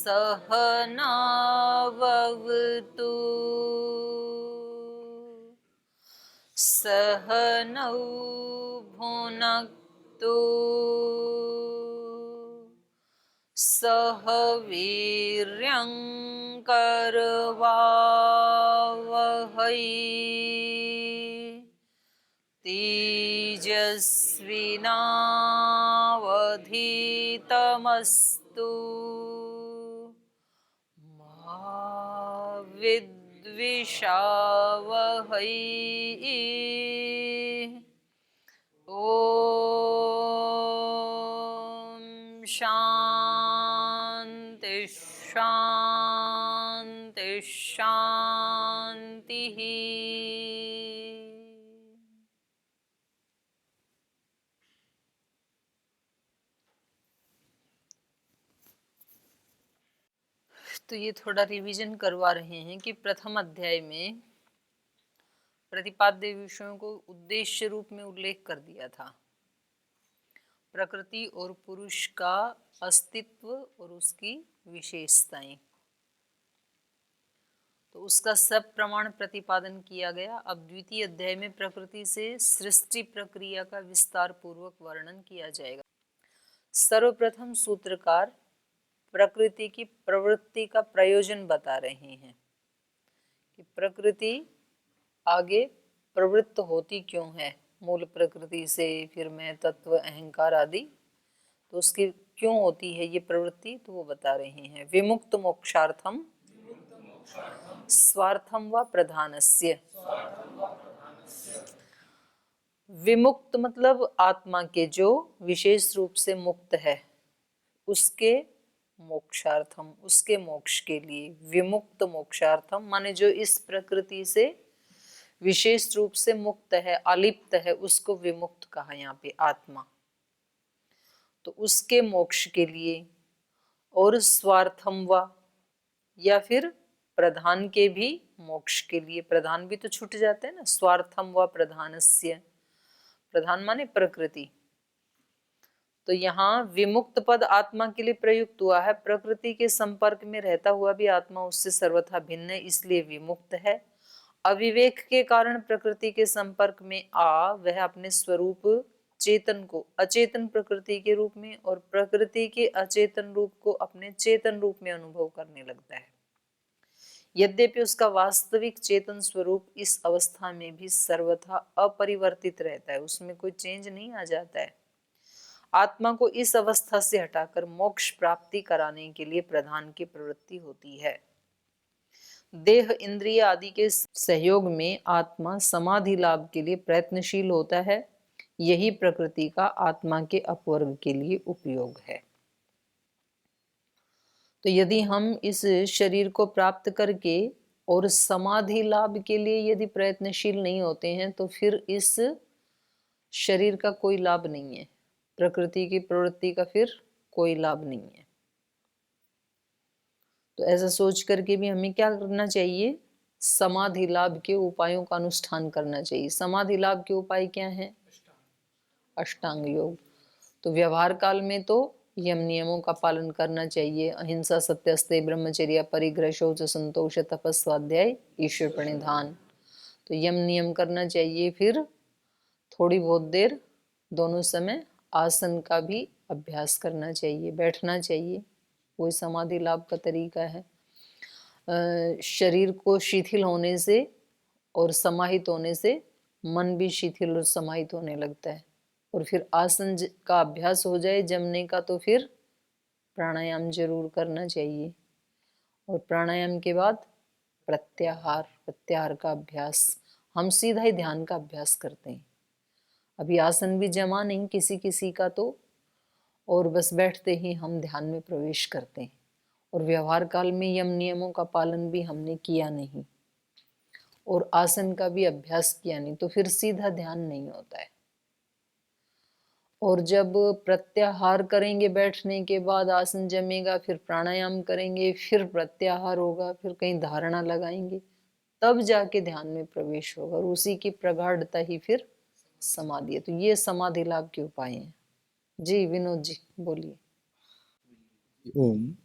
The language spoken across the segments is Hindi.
सहनाववतु सहनौ भुनक्तु सह वीर्यं करवावहै तेजस्विनावधीतमस्तु मा विद्विषावहै ॐ शान्ति शान्ति शान्तिः। तो ये थोड़ा रिवीजन करवा रहे हैं कि प्रथम अध्याय में प्रतिपाद्य विषयों को उद्देश्य रूप में उल्लेख कर दिया था। प्रकृति और पुरुष का अस्तित्व और उसकी विशेषताएं, तो उसका सब प्रमाण प्रतिपादन किया गया। अब द्वितीय अध्याय में प्रकृति से सृष्टि प्रक्रिया का विस्तार पूर्वक वर्णन किया जाएगा। सर्वप्रथम सूत्रकार प्रकृति की प्रवृत्ति का प्रयोजन बता रहे हैं कि प्रकृति आगे प्रवृत्त होती क्यों है, मूल प्रकृति से फिर मैं तत्व अहंकार आदि, तो उसकी क्यों होती है ये प्रवृत्ति, तो वो बता रहे हैं। विमुक्त मोक्षार्थम स्वार्थम व प्रधानस्य। विमुक्त मतलब आत्मा के जो विशेष रूप से मुक्त है उसके मोक्षार्थम, उसके मोक्ष के लिए। विमुक्त मोक्षार्थम माने जो इस प्रकृति से विशेष रूप से मुक्त है, अलिप्त है, उसको विमुक्त कहा यहाँ पे आत्मा, तो उसके मोक्ष के लिए। और स्वार्थम व या फिर प्रधान के भी मोक्ष के लिए, प्रधान भी तो छूट जाते हैं ना। स्वार्थम व प्रधानस्य, प्रधान माने प्रकृति, तो यहाँ विमुक्त पद आत्मा के लिए प्रयुक्त हुआ है। प्रकृति के संपर्क में रहता हुआ भी आत्मा उससे सर्वथा भिन्न है, इसलिए विमुक्त है। अविवेक के कारण प्रकृति के संपर्क में आ वह अपने स्वरूप चेतन को अचेतन प्रकृति के रूप में और प्रकृति के अचेतन रूप को अपने चेतन रूप में अनुभव करने लगता है। यद्यपि उसका वास्तविक चेतन स्वरूप इस अवस्था में भी सर्वथा अपरिवर्तित रहता है, उसमें कोई चेंज नहीं आ जाता है। आत्मा को इस अवस्था से हटाकर मोक्ष प्राप्ति कराने के लिए प्रधान की प्रवृत्ति होती है। देह इंद्रिय आदि के सहयोग में आत्मा समाधि लाभ के लिए प्रयत्नशील होता है। यही प्रकृति का आत्मा के अपवर्ग के लिए उपयोग है। तो यदि हम इस शरीर को प्राप्त करके और समाधि लाभ के लिए यदि प्रयत्नशील नहीं होते हैं तो फिर इस शरीर का कोई लाभ नहीं है, प्रकृति की प्रवृत्ति का फिर कोई लाभ नहीं है। तो ऐसा सोच करके भी हमें क्या करना चाहिए, समाधि लाभ के उपायों का अनुष्ठान करना चाहिए। समाधि लाभ के उपाय क्या हैं? अष्टांग योग। तो व्यवहार काल में तो यम नियमों का पालन करना चाहिए। अहिंसा, सत्यस्तेय, ब्रह्मचर्य, परिग्रह, शौच, संतोष, तपस, स्वाध्याय, ईश्वर प्रणिधान, तो यम नियम करना चाहिए। फिर थोड़ी बहुत देर दोनों समय आसन का भी अभ्यास करना चाहिए, बैठना चाहिए, वही समाधि लाभ का तरीका है। शरीर को शिथिल होने से और समाहित होने से मन भी शिथिल और समाहित होने लगता है। और फिर आसन का अभ्यास हो जाए जमने का तो फिर प्राणायाम जरूर करना चाहिए। और प्राणायाम के बाद प्रत्याहार, प्रत्याहार का अभ्यास। हम सीधा ही ध्यान का अभ्यास करते हैं, अभी आसन भी जमा नहीं किसी किसी का तो, और बस बैठते ही हम ध्यान में प्रवेश करते हैं। और व्यवहार काल में यम नियमों का पालन भी हमने किया नहीं और आसन का भी अभ्यास किया नहीं, तो फिर सीधा ध्यान नहीं होता है। और जब प्रत्याहार करेंगे, बैठने के बाद आसन जमेगा, फिर प्राणायाम करेंगे, फिर प्रत्याहार होगा, फिर कहीं धारणा लगाएंगे, तब जाके ध्यान में प्रवेश होगा। और उसी की प्रगाढ़ता ही फिर समाधि है। तो ये समाधि लाभ के उपाय हैं। जी विनोद जी बोलिए। ओम।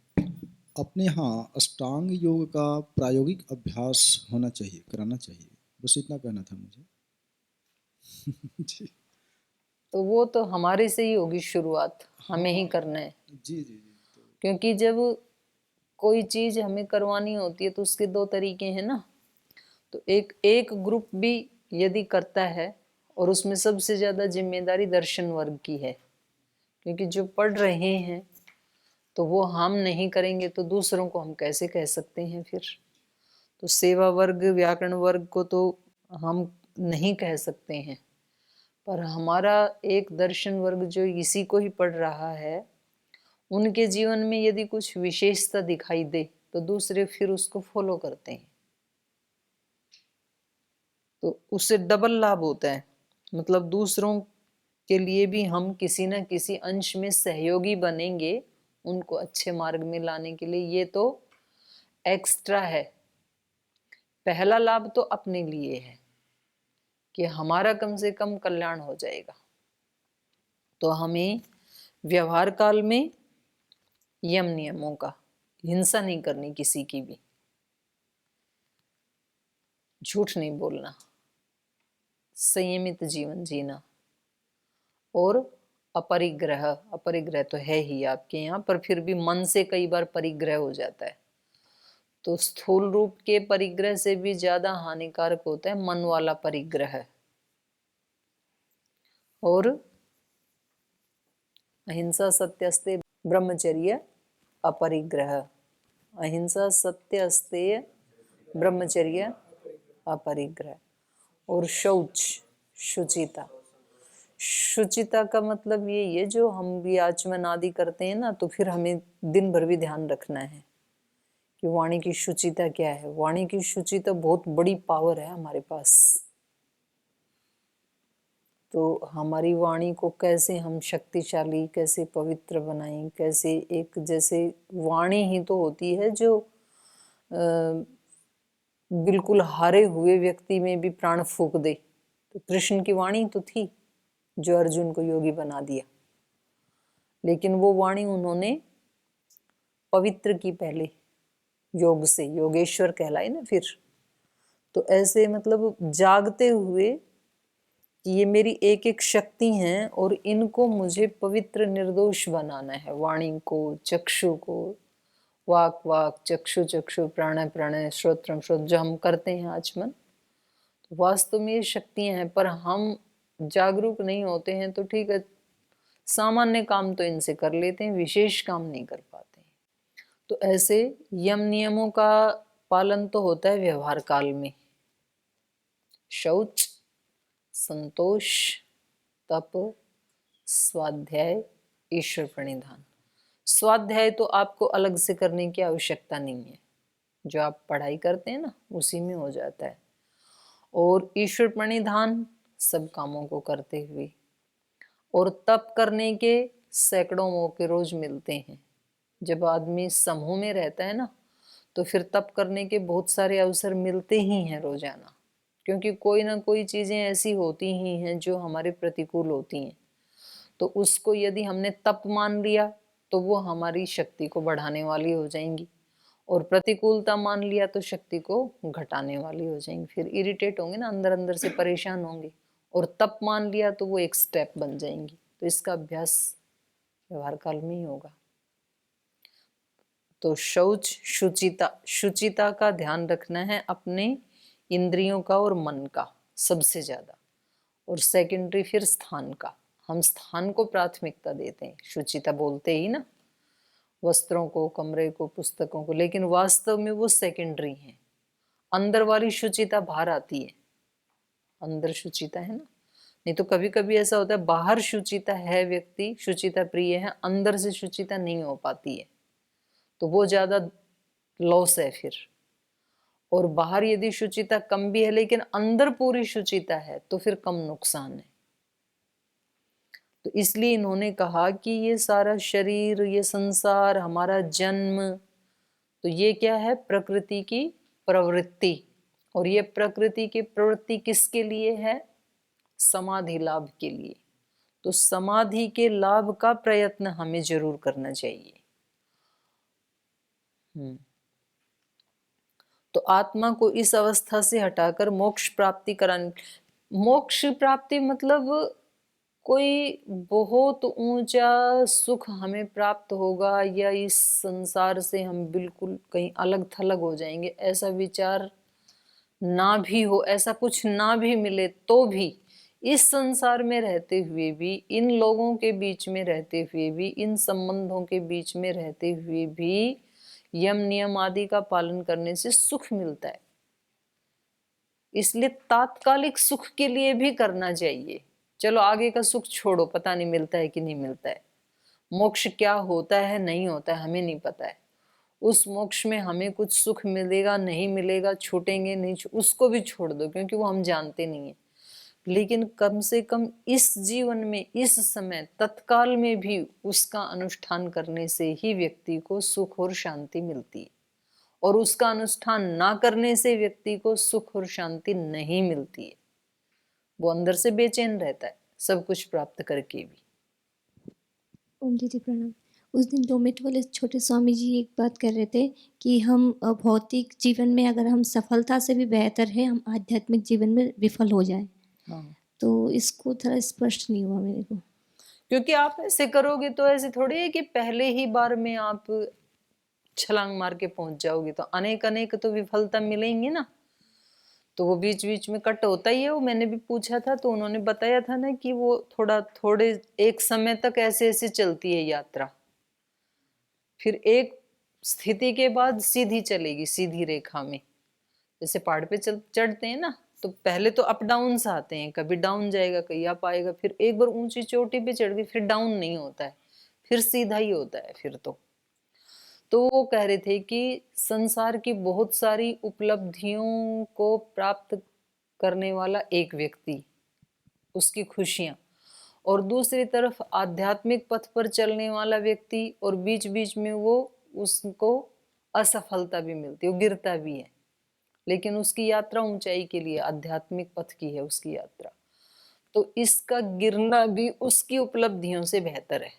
अपने यहाँ अष्टांग योग का प्रायोगिक अभ्यास होना चाहिए, कराना चाहिए, बस इतना कहना था मुझे। जी तो वो तो हमारे से ही होगी शुरुआत, हमें ही हाँ करना है। जी जी जी। तो क्योंकि जब कोई चीज हमें करवानी होती है तो उसके दो तरीके हैं ना। तो एक एक ग्रुप भी यदि करता है, और उसमें सबसे ज्यादा जिम्मेदारी दर्शन वर्ग की है, क्योंकि जो पढ़ रहे हैं तो वो हम नहीं करेंगे तो दूसरों को हम कैसे कह सकते हैं फिर। तो सेवा वर्ग व्याकरण वर्ग को तो हम नहीं कह सकते हैं, पर हमारा एक दर्शन वर्ग जो इसी को ही पढ़ रहा है, उनके जीवन में यदि कुछ विशेषता दिखाई दे तो दूसरे फिर उसको फॉलो करते हैं, तो उससे डबल लाभ होता है। मतलब दूसरों के लिए भी हम किसी न किसी अंश में सहयोगी बनेंगे उनको अच्छे मार्ग में लाने के लिए। ये तो एक्स्ट्रा है। पहला लाभ तो अपने लिए है कि हमारा कम से कम कल्याण हो जाएगा। तो हमें व्यवहार काल में यम नियमों का, हिंसा नहीं करनी किसी की भी, झूठ नहीं बोलना, संयमित जीवन जीना, और अपरिग्रह। अपरिग्रह तो है ही आपके यहाँ, पर फिर भी मन से कई बार परिग्रह हो जाता है। तो स्थूल रूप के परिग्रह से भी ज्यादा हानिकारक होता है मन वाला परिग्रह। और अहिंसा सत्यस्ते ब्रह्मचर्य अपरिग्रह, अहिंसा सत्य अस्तेय ब्रह्मचर्य अपरिग्रह। और शौच, शुचिता। शुचिता का मतलब ये है, जो हम भी आचमन आदि करते हैं ना, तो फिर हमें दिन भर भी ध्यान रखना है कि वाणी की शुचिता क्या है। वाणी की शुचिता बहुत बड़ी पावर है हमारे पास। तो हमारी वाणी को कैसे हम शक्तिशाली, कैसे पवित्र बनाएं, कैसे एक, जैसे वाणी ही तो होती है जो बिल्कुल हारे हुए व्यक्ति में भी प्राण फूंक दे। तो कृष्ण की वाणी तो थी जो अर्जुन को योगी बना दिया, लेकिन वो वाणी उन्होंने पवित्र की पहले योग से, योगेश्वर कहलाए ना फिर। तो ऐसे मतलब जागते हुए कि ये मेरी एक एक शक्ति हैं और इनको मुझे पवित्र निर्दोष बनाना है। वाणी को, चक्षु को, वाक वाक, चक्षु चक्षु, प्राण प्राण, श्रोत्रम श्रोत, जो हम करते हैं आचमन, तो वास्तव में ये शक्तियां हैं। पर हम जागरूक नहीं होते हैं तो ठीक है, सामान्य काम तो इनसे कर लेते हैं, विशेष काम नहीं कर पाते हैं। तो ऐसे यम नियमों का पालन तो होता है व्यवहार काल में। शौच, संतोष, तप, स्वाध्याय, ईश्वर प्रणिधान। स्वाध्याय तो आपको अलग से करने की आवश्यकता नहीं है, जो आप पढ़ाई करते हैं ना उसी में हो जाता है। और ईश्वर प्रणिधान सब कामों को करते हुए। और तप करने के सैकड़ों मौके रोज मिलते हैं। जब आदमी समूह में रहता है ना, तो फिर तप करने के बहुत सारे अवसर मिलते ही हैं रोजाना, क्योंकि कोई ना कोई चीजें ऐसी होती ही हैं जो हमारे प्रतिकूल होती हैं। तो उसको यदि हमने तप मान लिया तो वो हमारी शक्ति को बढ़ाने वाली हो जाएंगी, और प्रतिकूलता मान लिया तो शक्ति को घटाने वाली हो जाएंगी। फिर इरिटेट होंगे ना, अंदर अंदर से परेशान होंगे। और तप मान लिया तो वो एक स्टेप बन जाएंगी। तो इसका अभ्यास व्यवहार काल में ही होगा। तो शौच, शुचिता, शुचिता का ध्यान रखना है अपने इंद्रियों का और मन का सबसे ज्यादा। और सेकेंडरी फिर स्थान का। हम स्थान को प्राथमिकता देते हैं शुचिता बोलते ही ना, वस्त्रों को, कमरे को, पुस्तकों को, लेकिन वास्तव में वो सेकेंडरी है। अंदर वाली शुचिता बाहर आती है, अंदर शुचिता है ना। नहीं तो कभी कभी ऐसा होता है बाहर शुचिता है, व्यक्ति शुचिता प्रिय है, अंदर से शुचिता नहीं हो पाती है, तो वो ज्यादा लॉस है फिर। और बाहर यदि शुचिता कम भी है लेकिन अंदर पूरी शुचिता है तो फिर कम नुकसान है। तो इसलिए इन्होंने कहा कि ये सारा शरीर, ये संसार, हमारा जन्म, तो ये क्या है? प्रकृति की प्रवृत्ति। और ये प्रकृति की प्रवृत्ति किसके लिए है? समाधि लाभ के लिए। तो समाधि के लाभ का प्रयत्न हमें जरूर करना चाहिए। तो आत्मा को इस अवस्था से हटाकर मोक्ष प्राप्ति करानी। मोक्ष प्राप्ति मतलब कोई बहुत ऊंचा सुख हमें प्राप्त होगा या इस संसार से हम बिल्कुल कहीं अलग थलग हो जाएंगे, ऐसा विचार ना भी हो, ऐसा कुछ ना भी मिले तो भी इस संसार में रहते हुए भी, इन लोगों के बीच में रहते हुए भी, इन संबंधों के बीच में रहते हुए भी यम नियम आदि का पालन करने से सुख मिलता है। इसलिए तात्कालिक सुख के लिए भी करना चाहिए। चलो आगे का सुख छोड़ो, पता नहीं मिलता है कि नहीं मिलता है, मोक्ष क्या होता है नहीं होता है हमें नहीं पता है। उस मोक्ष में हमें कुछ सुख मिलेगा नहीं मिलेगा, छूटेंगे नहीं उसको भी छोड़ दो, क्योंकि वो हम जानते नहीं है। लेकिन कम से कम इस जीवन में, इस समय तत्काल में भी उसका अनुष्ठान करने से ही व्यक्ति को सुख और शांति मिलती है, और उसका अनुष्ठान ना करने से व्यक्ति को सुख और शांति नहीं मिलती है। वो अंदर से बेचैन रहता है सब कुछ प्राप्त करके भी। ओम दीदी प्रणाम। उस दिन डोमेट वाले छोटे स्वामी जी एक बात कर रहे थे कि हम भौतिक जीवन में अगर हम सफलता से भी बेहतर है हम आध्यात्मिक जीवन में विफल हो जाए। हाँ, तो इसको थोड़ा स्पष्ट नहीं हुआ मेरे को। क्योंकि आप ऐसे करोगे तो ऐसे थोड़ी है कि पहले ही बार में आप छलांग मार के पहुंच जाओगे, तो अनेक अनेक तो विफलता मिलेंगी ना। तो वो बीच बीच में कट होता ही है। वो मैंने भी पूछा था तो उन्होंने बताया था ना कि वो थोड़े एक समय तक ऐसे ऐसे चलती है यात्रा, फिर एक स्थिति के बाद सीधी चलेगी, सीधी रेखा में। जैसे पहाड़ पे चढ़ते हैं ना, तो पहले तो अप डाउन आते हैं, कभी डाउन जाएगा कहीं अप आएगा, फिर एक बार ऊंची चोटी पे चढ़ गई फिर डाउन नहीं होता है, फिर सीधा ही होता है फिर तो वो कह रहे थे कि संसार की बहुत सारी उपलब्धियों को प्राप्त करने वाला एक व्यक्ति, उसकी खुशियां, और दूसरी तरफ आध्यात्मिक पथ पर चलने वाला व्यक्ति, और बीच बीच में वो उसको असफलता भी मिलती है, वो गिरता भी है, लेकिन उसकी यात्रा ऊंचाई के लिए आध्यात्मिक पथ की है उसकी यात्रा। तो इसका गिरना भी उसकी उपलब्धियों से बेहतर है।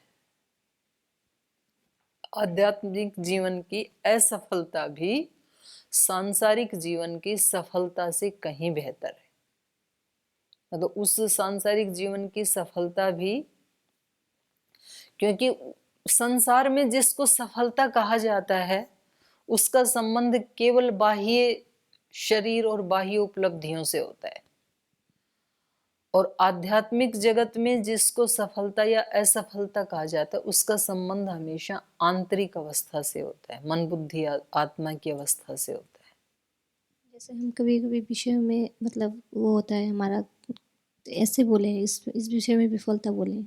आध्यात्मिक जीवन की असफलता भी सांसारिक जीवन की सफलता से कहीं बेहतर है। मतलब उस सांसारिक जीवन की सफलता भी, क्योंकि संसार में जिसको सफलता कहा जाता है उसका संबंध केवल बाह्य शरीर और बाह्य उपलब्धियों से होता है, और आध्यात्मिक जगत में जिसको सफलता या असफलता कहा जाता है उसका संबंध हमेशा आंतरिक अवस्था से होता है, मन बुद्धि आत्मा की अवस्था से होता है। जैसे हम कभी कभी विषय में मतलब वो होता है हमारा, ऐसे बोले इस विषय में विफलता बोले।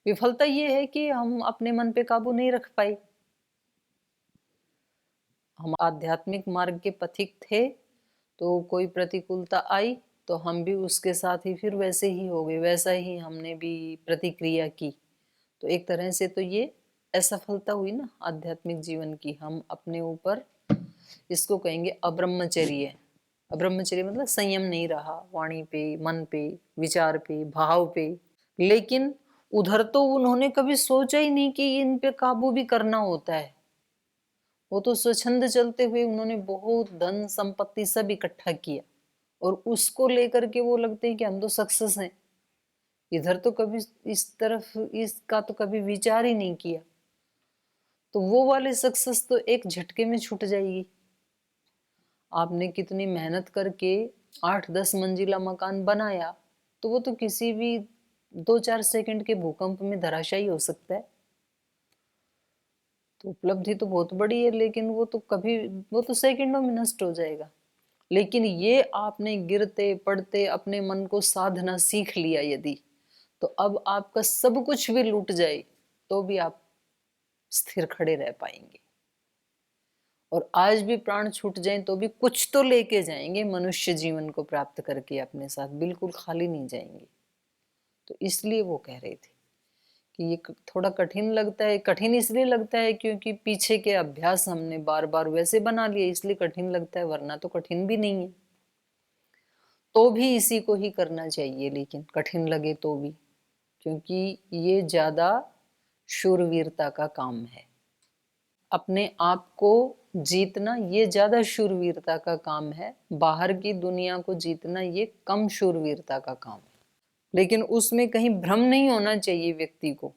विफलता ये है कि हम अपने मन पे काबू नहीं रख पाए। हम आध्यात्मिक मार्ग के पथिक थे, तो कोई प्रतिकूलता आई तो हम भी उसके साथ ही फिर वैसे ही हो गए, वैसा ही हमने भी प्रतिक्रिया की। तो एक तरह से तो ये असफलता हुई ना आध्यात्मिक जीवन की। हम अपने ऊपर, इसको कहेंगे अब्रह्मचर्य। अब्रह्मचर्य मतलब संयम नहीं रहा वाणी पे, मन पे, विचार पे, भाव पे। लेकिन उधर तो उन्होंने कभी सोचा ही नहीं कि इन पे काबू भी करना होता है। वो तो स्वच्छंद चलते हुए उन्होंने बहुत धन संपत्ति सब इकट्ठा किया, और उसको लेकर के वो लगते हैं कि हम तो सक्सेस हैं। इधर तो कभी इस तरफ इसका तो कभी विचार ही नहीं किया। तो वो वाले सक्सेस तो एक झटके में छूट जाएगी। आपने कितनी मेहनत करके 8-10 मंजिला मकान बनाया, तो वो तो किसी भी 2-4 सेकंड के भूकंप में धराशायी हो सकता है। तो उपलब्धि तो बहुत बड़ी है, लेकिन वो तो सेकंडों में नष्ट हो जाएगा। लेकिन ये आपने गिरते पड़ते अपने मन को साधना सीख लिया यदि, तो अब आपका सब कुछ भी लूट जाए तो भी आप स्थिर खड़े रह पाएंगे। और आज भी प्राण छूट जाएं तो भी कुछ तो लेके जाएंगे, मनुष्य जीवन को प्राप्त करके अपने साथ, बिल्कुल खाली नहीं जाएंगे। तो इसलिए वो कह रहे थे कि ये थोड़ा कठिन लगता है। कठिन इसलिए लगता है क्योंकि पीछे के अभ्यास हमने बार बार वैसे बना लिए, इसलिए कठिन लगता है, वरना तो कठिन भी नहीं है। तो भी इसी को ही करना चाहिए, लेकिन कठिन लगे तो भी, क्योंकि ये ज्यादा शूरवीरता का काम है। अपने आप को जीतना ये ज्यादा शूरवीरता का काम है, बाहर की दुनिया को जीतना ये कम शूरवीरता का काम है। लेकिन उसमें कहीं भ्रम नहीं होना चाहिए व्यक्ति को,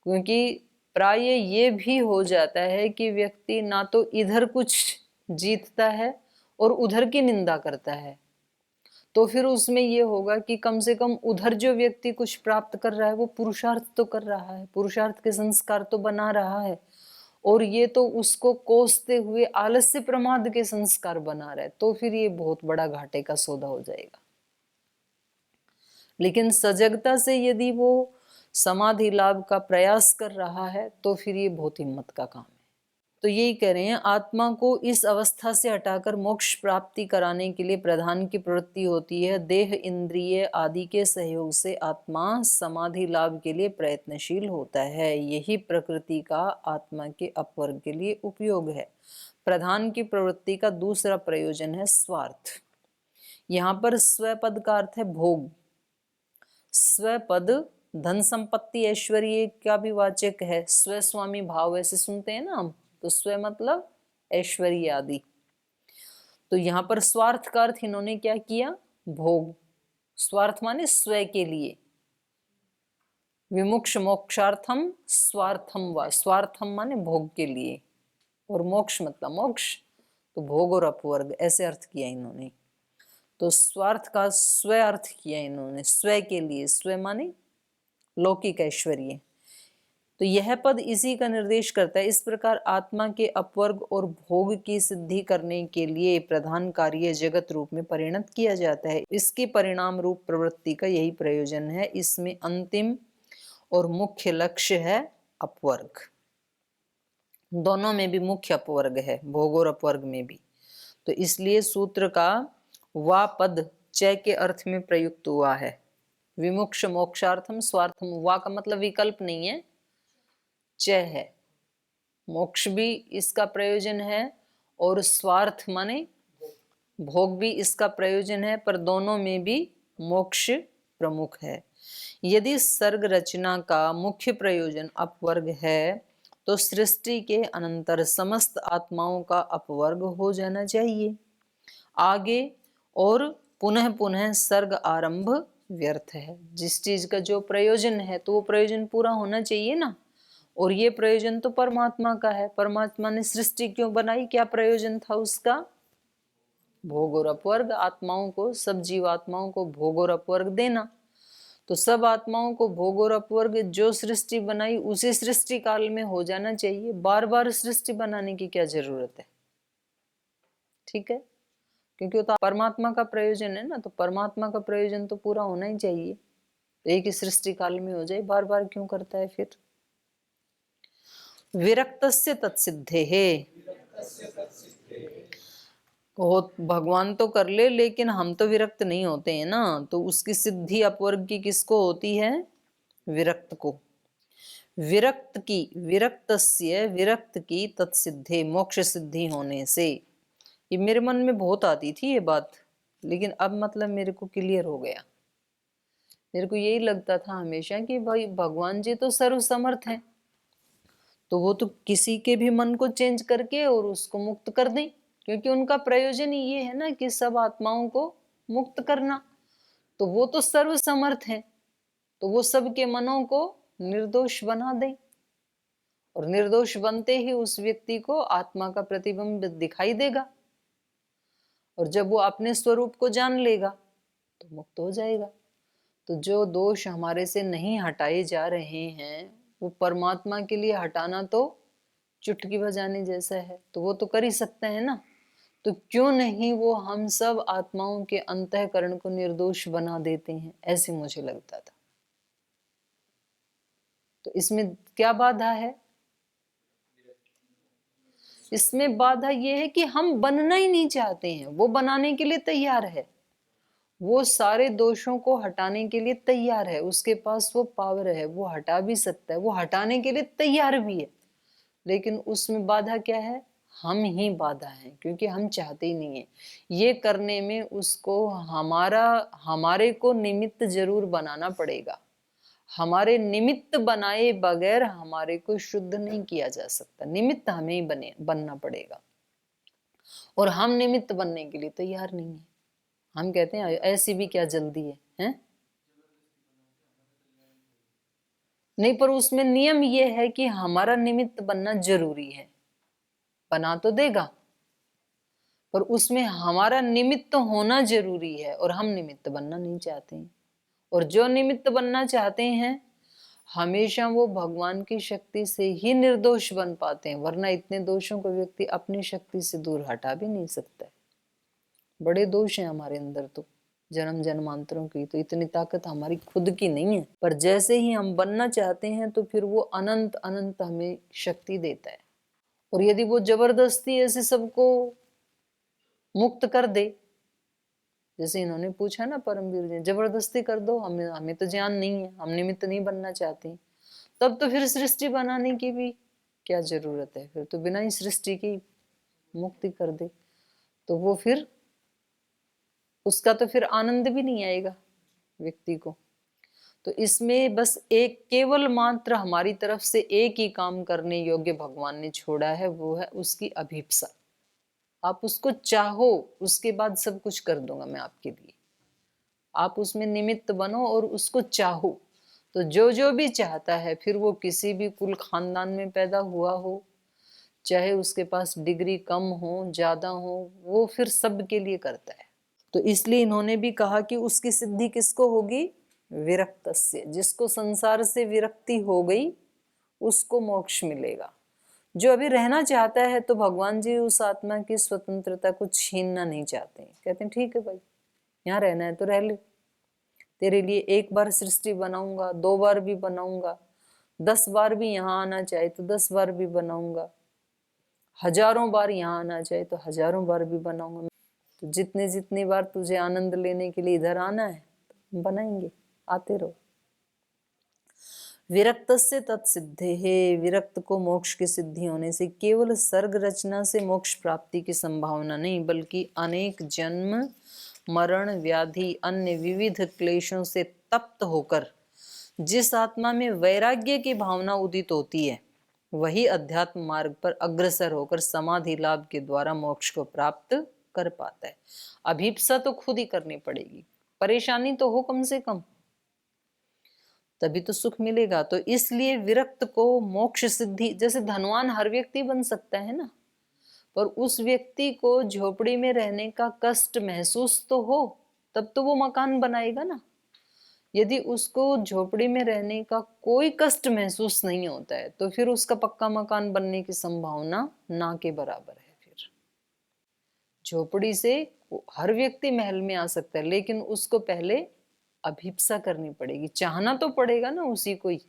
क्योंकि प्राय ये भी हो जाता है कि व्यक्ति ना तो इधर कुछ जीतता है और उधर की निंदा करता है, तो फिर उसमें ये होगा कि कम से कम उधर जो व्यक्ति कुछ प्राप्त कर रहा है वो पुरुषार्थ तो कर रहा है, पुरुषार्थ के संस्कार तो बना रहा है, और ये तो उसको कोसते हुए आलस्य प्रमाद के संस्कार बना रहा है, तो फिर ये बहुत बड़ा घाटे का सौदा हो जाएगा। लेकिन सजगता से यदि वो समाधि लाभ का प्रयास कर रहा है तो फिर ये बहुत हिम्मत का काम है। तो यही कह रहे हैं, आत्मा को इस अवस्था से हटाकर मोक्ष प्राप्ति कराने के लिए प्रधान की प्रवृत्ति होती है। देह इंद्रिय आदि के सहयोग से आत्मा समाधि लाभ के लिए प्रयत्नशील होता है। यही प्रकृति का आत्मा के अपवर्ग के लिए उपयोग है। प्रधान की प्रवृत्ति का दूसरा प्रयोजन है स्वार्थ। यहाँ पर स्वपद का अर्थ है भोग। स्वपद धन संपत्ति ऐश्वर्य का भी वाचक है। स्वस्वामी भाव ऐसे सुनते हैं ना हम, तो स्व मतलब ऐश्वर्य आदि। तो यहाँ पर स्वार्थ का अर्थ इन्होंने क्या किया, भोग। स्वार्थ माने स्व के लिए। विमुक्ष मोक्षार्थम स्वार्थम व, स्वार्थम माने भोग के लिए, और मोक्ष मतलब मोक्ष, तो भोग और अपवर्ग ऐसे अर्थ किया इन्होंने। तो स्वार्थ का स्व अर्थ किया इन्होंने, स्व के लिए। स्व माने लौकिक ऐश्वर्य। तो यह पद इसी का निर्देश करता है। इस प्रकार आत्मा के अपवर्ग और भोग की सिद्धि करने के लिए प्रधान कार्य जगत रूप में परिणत किया जाता है। इसके परिणाम रूप प्रवृत्ति का यही प्रयोजन है। इसमें अंतिम और मुख्य लक्ष्य है अपवर्ग। दोनों में भी मुख्य अपवर्ग है, भोग और अपवर्ग में भी। तो इसलिए सूत्र का वा पद च के अर्थ में प्रयुक्त हुआ है। विमुक्ष मोक्षार्थम स्वार्थम, वा का मतलब विकल्प नहीं है, च है। मोक्ष भी इसका प्रयोजन है और स्वार्थ माने भोग भी इसका प्रयोजन है, पर दोनों में भी मोक्ष प्रमुख है। यदि सर्ग रचना का मुख्य प्रयोजन अपवर्ग है तो सृष्टि के अनंतर समस्त आत्माओं का अपवर्ग हो जाना चाहिए। आगे और पुनः पुनः सर्ग आरंभ व्यर्थ है। जिस चीज का जो प्रयोजन है तो वो प्रयोजन पूरा होना चाहिए ना, और ये प्रयोजन तो परमात्मा का है। परमात्मा ने सृष्टि क्यों बनाई, क्या प्रयोजन था उसका, भोग और अपवर्ग। आत्माओं को, सब जीवात्माओं को भोग और अपवर्ग देना। तो सब आत्माओं को भोग और अपवर्ग जो सृष्टि बनाई उसी सृष्टि काल में हो जाना चाहिए। बार बार सृष्टि बनाने की क्या जरूरत है, ठीक है, क्योंकि वो तो परमात्मा का प्रयोजन है ना, तो परमात्मा का प्रयोजन तो पूरा होना ही चाहिए। एक ही सृष्टि काल में हो जाए, बार बार क्यों करता है फिर। विरक्तस्य तत्सिद्धे है, भगवान तो कर ले लेकिन हम तो विरक्त नहीं होते हैं ना, तो उसकी सिद्धि अपवर्ग की किसको होती है, विरक्त को। विरक्त की, विरक्तस्य विरक्त की तत्सिद्धे, मोक्ष सिद्धि होने से। ये मेरे मन में बहुत आती थी ये बात, लेकिन अब मतलब मेरे को क्लियर हो गया। मेरे को यही लगता था हमेशा कि भाई भगवान जी तो सर्वसमर्थ हैं, तो वो तो किसी के भी मन को चेंज करके और उसको मुक्त कर दें, क्योंकि उनका प्रयोजन ही ये है ना कि सब आत्माओं को मुक्त करना। तो वो तो सर्वसमर्थ हैं, तो वो सबके मनों को निर्दोष बना दें, और निर्दोष बनते ही उस व्यक्ति को आत्मा का प्रतिबिंब दिखाई देगा, और जब वो अपने स्वरूप को जान लेगा तो मुक्त हो जाएगा। तो जो दोष हमारे से नहीं हटाए जा रहे हैं वो परमात्मा के लिए हटाना तो चुटकी बजाने जैसा है, तो वो तो कर ही सकते हैं ना। तो क्यों नहीं वो हम सब आत्माओं के अंतःकरण को निर्दोष बना देते हैं, ऐसे मुझे लगता था। तो इसमें क्या बाधा है, इसमें बाधा ये है कि हम बनना ही नहीं चाहते हैं। वो बनाने के लिए तैयार है, वो सारे दोषों को हटाने के लिए तैयार है, उसके पास वो पावर है, वो हटा भी सकता है, वो हटाने के लिए तैयार भी है। लेकिन उसमें बाधा क्या है, हम ही बाधा है, क्योंकि हम चाहते ही नहीं है ये करने में। उसको हमारे को निमित्त जरूर बनाना पड़ेगा। हमारे निमित्त बनाए बगैर हमारे को शुद्ध नहीं किया जा सकता, निमित्त हमें ही बनना पड़ेगा। और हम निमित्त बनने के लिए तैयार नहीं है। हम कहते हैं ऐसी भी क्या जल्दी है, हैं? नहीं, पर उसमें नियम ये है कि हमारा निमित्त बनना जरूरी है। बना तो देगा, पर उसमें हमारा निमित्त होना जरूरी है, और हम निमित्त बनना नहीं चाहते हैं। और जो निमित्त बनना चाहते हैं हमेशा वो भगवान की शक्ति से ही निर्दोष बन पाते हैं, वरना इतने दोषों को व्यक्ति अपनी शक्ति से दूर हटा भी नहीं सकता है। बड़े दोष हैं हमारे अंदर तो, जन्म जन्मांतरों की, तो इतनी ताकत हमारी खुद की नहीं है। पर जैसे ही हम बनना चाहते हैं तो फिर वो अनंत अनंत हमें शक्ति देता है। और यदि वो जबरदस्ती ऐसे सबको मुक्त कर दे, जैसे इन्होंने पूछा ना परमवीर जी, जबरदस्ती कर दो, हमें तो ज्ञान नहीं है, हम निमित्त नहीं बनना चाहते, तब तो फिर सृष्टि बनाने की भी क्या जरूरत है? फिर तो बिना ही सृष्टि की मुक्ति कर दे, तो वो फिर उसका तो फिर आनंद भी नहीं आएगा व्यक्ति को। तो इसमें बस एक केवल मात्र हमारी तरफ से एक ही काम करने योग्य भगवान ने छोड़ा है, वो है उसकी अभिप्सा। आप उसको चाहो, उसके बाद सब कुछ कर दूंगा मैं आपके लिए। आप उसमें निमित्त बनो और उसको चाहो, तो जो जो भी चाहता है, फिर वो किसी भी कुल खानदान में पैदा हुआ हो, चाहे उसके पास डिग्री कम हो ज्यादा हो, वो फिर सबके लिए करता है। तो इसलिए इन्होंने भी कहा कि उसकी सिद्धि किसको होगी? विरक्तस्य, जिसको संसार से विरक्ति हो गई उसको मोक्ष मिलेगा। जो अभी रहना चाहता है तो भगवान जी उस आत्मा की स्वतंत्रता को छीनना नहीं चाहते हैं। कहते हैं ठीक है भाई, यहाँ रहना है तो रह ले, तेरे लिए एक बार सृष्टि बनाऊंगा, 2 बार भी बनाऊंगा, 10 बार भी यहाँ आना चाहे तो 10 बार भी बनाऊंगा, हजारों बार यहाँ आना चाहे तो हजारों बार भी बनाऊंगा। तो जितने जितनी बार तुझे आनंद लेने के लिए इधर आना है तो बनाएंगे, आते रहो। विरक्तस्य तत्सिद्धे है, विरक्त को मोक्ष की सिद्धि होने से केवल सर्ग रचना से मोक्ष प्राप्ति की संभावना नहीं, बल्कि अनेक जन्म मरण व्याधि अन्य विविध क्लेशों से तप्त होकर जिस आत्मा में वैराग्य की भावना उदित होती है, वही अध्यात्म मार्ग पर अग्रसर होकर समाधि लाभ के द्वारा मोक्ष को प्राप्त कर पाता है। अभिप्सा तो खुद ही करनी पड़ेगी, परेशानी तो हो कम से कम, तभी तो सुख मिलेगा। तो इसलिए विरक्त को मोक्ष सिद्धि, जैसे धनवान हर व्यक्ति बन सकता है ना, पर उस व्यक्ति को झोपड़ी में रहने का कष्ट महसूस तो हो, तब तो वो मकान बनाएगा ना। यदि उसको झोपड़ी में रहने का कोई कष्ट महसूस नहीं होता है तो फिर उसका पक्का मकान बनने की संभावना ना के बराबर है। फिर झोपड़ी से हर व्यक्ति महल में आ सकता है, लेकिन उसको पहले अभिप्सा करनी पड़ेगी, चाहना तो पड़ेगा ना उसी को ही।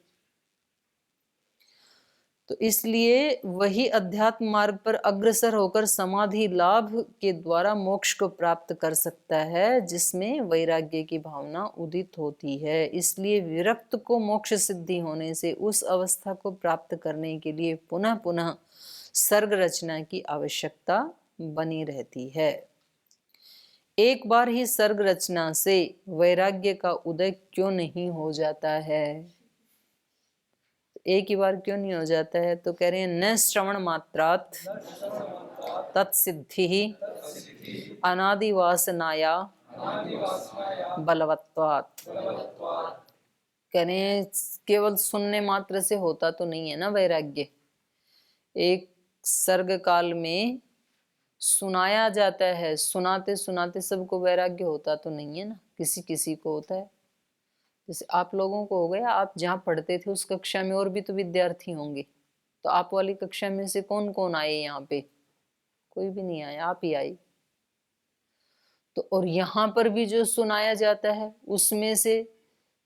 तो इसलिए वही अध्यात्म मार्ग पर अग्रसर होकर समाधि लाभ के द्वारा मोक्ष को प्राप्त कर सकता है, जिसमें वैराग्य की भावना उदित होती है। इसलिए विरक्त को मोक्ष सिद्धि होने से उस अवस्था को प्राप्त करने के लिए पुनः पुनः सर्ग रचना की आवश्यकता बनी रहती है। एक बार ही सर्ग रचना से वैराग्य का उदय क्यों नहीं हो जाता है? एक ही बार क्यों नहीं हो जाता है? तो कह रहे हैं न श्रवण मात्रात तत्सिद्धि ही अनादि वासनाया बलवत्वात्। कह रहे हैं केवल सुनने मात्र से होता तो नहीं है ना वैराग्य। एक सर्ग काल में सुनाया जाता है, सुनाते सुनाते सबको वैराग्य होता तो नहीं है ना, किसी किसी को होता है। जैसे आप लोगों को हो गया, आप जहाँ पढ़ते थे उस कक्षा में और भी तो विद्यार्थी होंगे, तो आप वाली कक्षा में से कौन कौन आए यहाँ पे? कोई भी नहीं आया, आप ही आई। तो और यहाँ पर भी जो सुनाया जाता है उसमें से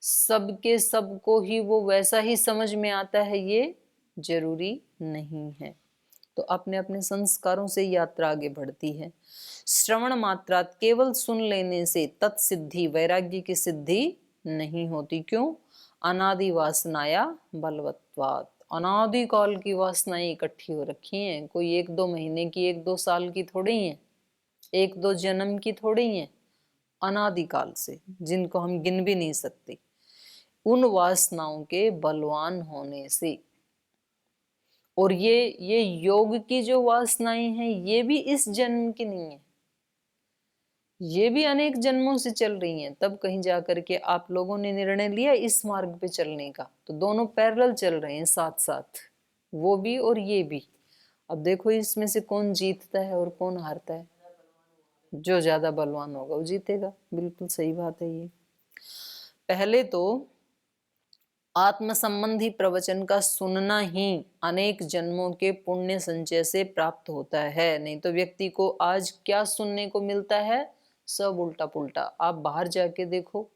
सबके सबको ही वो वैसा ही समझ में आता है, ये जरूरी नहीं है। तो अपने अपने संस्कारों से यात्रा आगे बढ़ती है। श्रवण मात्रा, केवल सुन लेने से तत्सिद्धि वैराग्य की सिद्धि नहीं होती। क्यों? अनादि वासनाया बलवत्वात्। अनादि काल की वासनाएं इकट्ठी हो रखी हैं, कोई 1-2 महीने की, 1-2 साल की थोड़ी हैं, 1-2 जन्म की थोड़ी हैं, अनादि काल से, जिनको हम गिन भी नहीं सकते। उन वासनाओं के बलवान होने से। और ये योग की जो वासनाएं हैं ये भी इस जन्म की नहीं है, ये भी अनेक जन्मों से चल रही हैं। तब कहीं जाकर के आप लोगों ने निर्णय लिया इस मार्ग पे चलने का, तो दोनों पैरेलल चल रहे हैं साथ साथ, वो भी और ये भी। अब देखो इसमें से कौन जीतता है और कौन हारता है। जो ज्यादा बलवान होगा वो जीतेगा। बिल्कुल सही बात है ये। पहले तो आत्म संबंधी प्रवचन का सुनना ही अनेक जन्मों के पुण्य संचय से प्राप्त होता है। नहीं तो व्यक्ति को आज क्या सुनने को मिलता है, सब उल्टा पुल्टा। आप बाहर जाके देखो,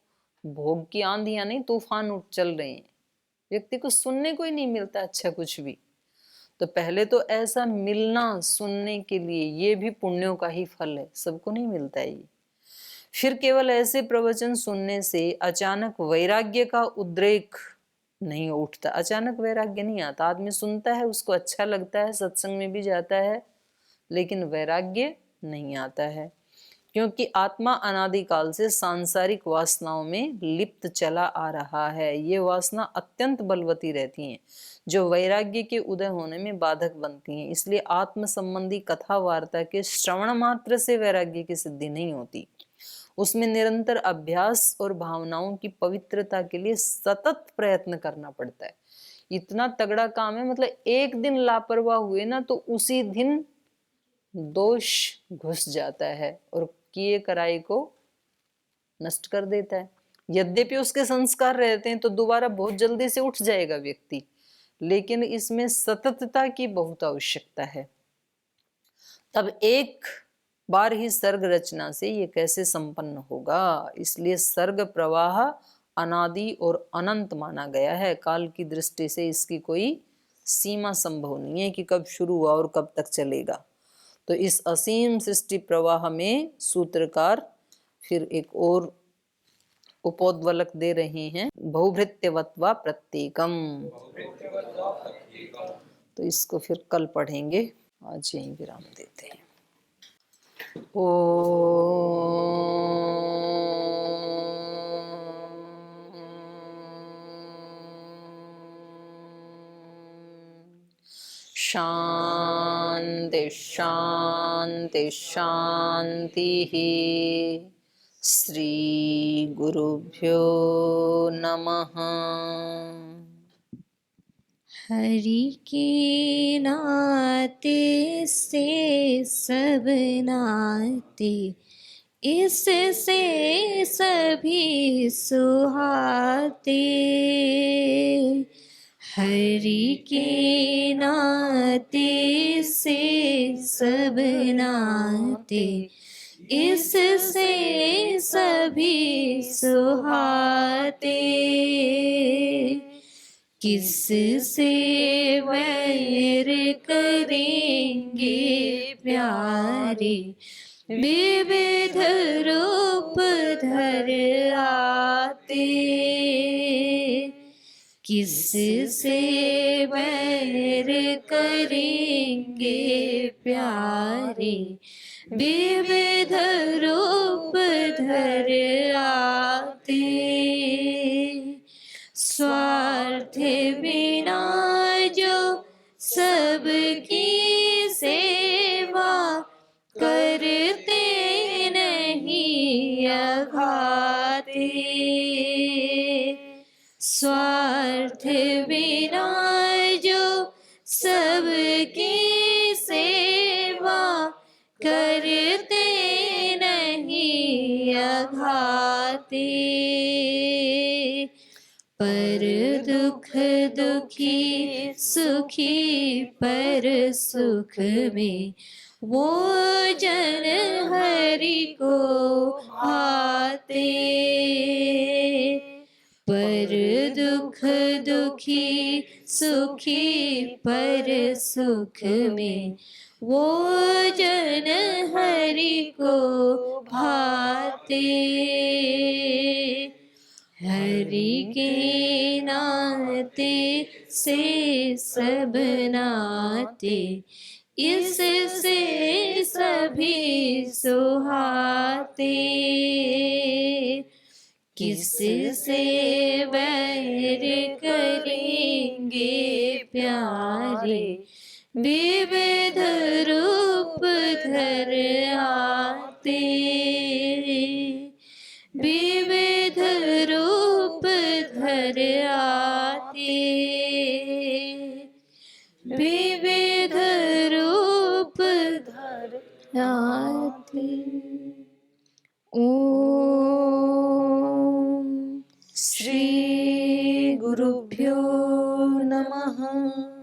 भोग की आंधियां नहीं तूफान उठ चल रहे हैं, व्यक्ति को सुनने को ही नहीं मिलता अच्छा कुछ भी। तो पहले तो ऐसा मिलना सुनने के लिए, ये भी पुण्यों का ही फल है, सबको नहीं मिलता है ये। फिर केवल ऐसे प्रवचन सुनने से अचानक वैराग्य का उद्रेक नहीं उठता। अचानक वैराग्य नहीं आता। आदमी सुनता है, उसको अच्छा लगता है, सत्संग में भी जाता है, लेकिन वैराग्य नहीं आता है, क्योंकि आत्मा अनादिकाल से सांसारिक वासनाओं में लिप्त चला आ रहा है। ये वासना अत्यंत बलवती रहती हैं, जो वैराग्य के उदय होने में बाधक बनती हैं। इसलिए आत्म संबंधी कथा वार्ता के श्रवण मात्र से वैराग्य की सिद्धि नहीं होती। उसमें निरंतर अभ्यास और भावनाओं की पवित्रता के लिए सतत प्रयत्न करना पड़ता है। इतना तगड़ा काम है, मतलब एक दिन लापरवाह हुए ना तो उसी दिन दोष घुस जाता है और किए कराई को नष्ट कर देता है। यद्यपि उसके संस्कार रहते हैं तो दोबारा बहुत जल्दी से उठ जाएगा व्यक्ति, लेकिन इसमें सततता की बहुत आवश्यकता है। तब एक बार ही सर्ग रचना से ये कैसे संपन्न होगा। इसलिए सर्ग प्रवाह अनादि और अनंत माना गया है। काल की दृष्टि से इसकी कोई सीमा संभव नहीं है कि कब शुरू हुआ और कब तक चलेगा। तो इस असीम सृष्टि प्रवाह में सूत्रकार फिर एक और उपोद्वलक दे रहे हैं, बहुभृत्यवत्वा प्रत्येकम। तो इसको फिर कल पढ़ेंगे, आज यहीं विराम देते हैं। शांति शांति शांति। श्री गुरुभ्यो नमः। हरि के नाते से सब नाते, इससे सभी सुहाते। हरि के नाते से सब नाते, इससे सभी सुहाते। किससे वैर करेंगे प्यारे, विविध रूप धर आते। किससे वैर करेंगे प्यारे, विविध रूप धर आते। स्वार्थ बिना जो सबकी सेवा करते नहीं अघाते। स्वार्थ बिना जो सबकी सेवा करते नहीं अघाते। पर दुख दुखी सुखी पर सुख में, वो जन हरि को आते। पर दुख दुखी सुखी पर सुख में, वो जन हरि को भाते। हरि के नाते से सब नाते, इससे सभी सुहाते। किससे वह प्यारे, विविध रूप धर आते, विविध रूप धर आते, विविध रूप धर आते। ओम श्री गुरुभ्यो नमः।